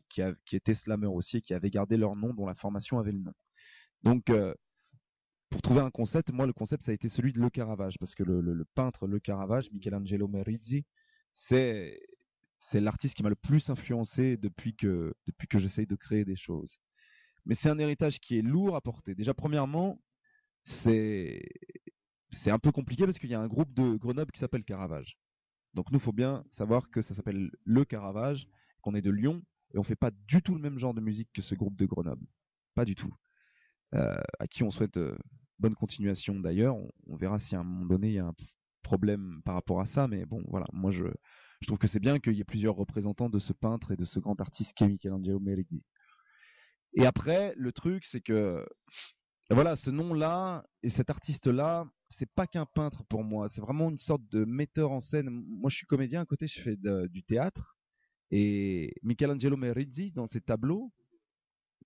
qui étaient slameurs aussi et qui avaient gardé leur nom, dont la formation avait le nom. Donc, pour trouver un concept, moi, le concept, ça a été celui de Le Caravage, parce que le peintre Le Caravage, Michelangelo Merisi, c'est l'artiste qui m'a le plus influencé depuis que j'essaye de créer des choses. Mais c'est un héritage qui est lourd à porter. Déjà, premièrement, c'est un peu compliqué parce qu'il y a un groupe de Grenoble qui s'appelle Caravage. Donc nous, il faut bien savoir que ça s'appelle Le Caravage, qu'on est de Lyon, et on fait pas du tout le même genre de musique que ce groupe de Grenoble. Pas du tout. À qui on souhaite bonne continuation d'ailleurs. On verra si à un moment donné il y a un problème par rapport à ça, mais bon, voilà, moi je trouve que c'est bien qu'il y ait plusieurs représentants de ce peintre et de ce grand artiste qu'est Michelangelo Merisi. Et après, le truc, c'est que voilà, ce nom-là et cet artiste-là, c'est pas qu'un peintre pour moi, c'est vraiment une sorte de metteur en scène. Moi, je suis comédien, à côté, je fais du théâtre. Et Michelangelo Merisi, dans ses tableaux,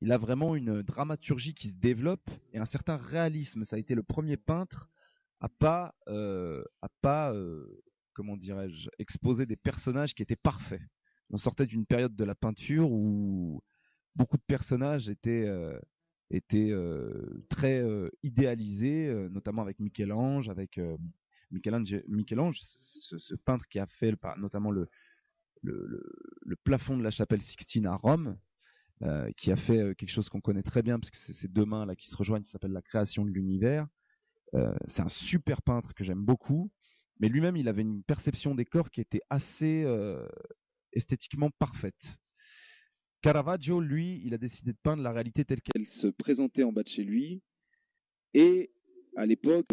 il a vraiment une dramaturgie qui se développe et un certain réalisme. Ça a été le premier peintre à pas, comment dirais-je, exposer des personnages qui étaient parfaits. On sortait d'une période de la peinture où beaucoup de personnages étaient très idéalisés, notamment avec Michel-Ange, Michel-Ange, ce peintre qui a fait notamment le plafond de la chapelle Sixtine à Rome, qui a fait quelque chose qu'on connaît très bien, parce que c'est ces deux mains là qui se rejoignent, ça s'appelle la création de l'univers. C'est un super peintre que j'aime beaucoup, mais lui-même il avait une perception des corps qui était assez esthétiquement parfaite. Caravaggio, lui, il a décidé de peindre la réalité telle qu'elle se présentait en bas de chez lui. Et à l'époque,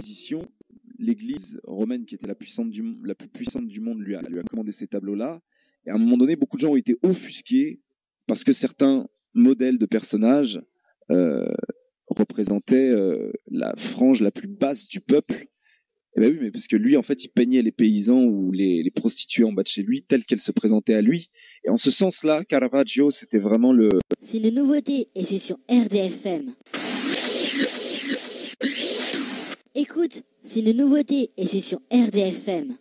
l'église romaine qui était la plus puissante du monde lui a commandé ces tableaux-là. Et à un moment donné, beaucoup de gens ont été offusqués parce que certains modèles de personnages représentaient la frange la plus basse du peuple. Eh ben oui, mais parce que lui, en fait, il peignait les paysans ou les prostituées en bas de chez lui, telles qu'elles se présentaient à lui. Et en ce sens-là, Caravaggio, c'était vraiment le... C'est une nouveauté et c'est sur RDFM. Écoute, c'est une nouveauté et c'est sur RDFM.